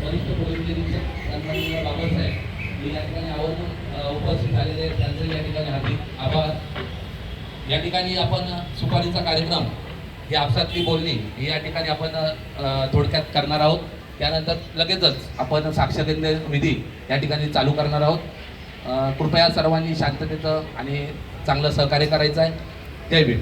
वरिष्ठ पोलीस निरीक्षक सन्माननीय बाबासाहेब या ठिकाणी आवर्जून उपस्थित झालेले त्यांचे या ठिकाणी हार्दिक आभार। या ठिकाणी आपण सुपारीचा कार्यक्रम ही आपसातली बोलणी या ठिकाणी आपण थोडक्यात करणार आहोत। त्यानंतर लगेचच आपण साक्षगंध विधी या ठिकाणी चालू करणार आहोत। कृपया सर्वांनी शांततेचं आणि चांगलं सहकार्य करायचं आहे। जय भीम।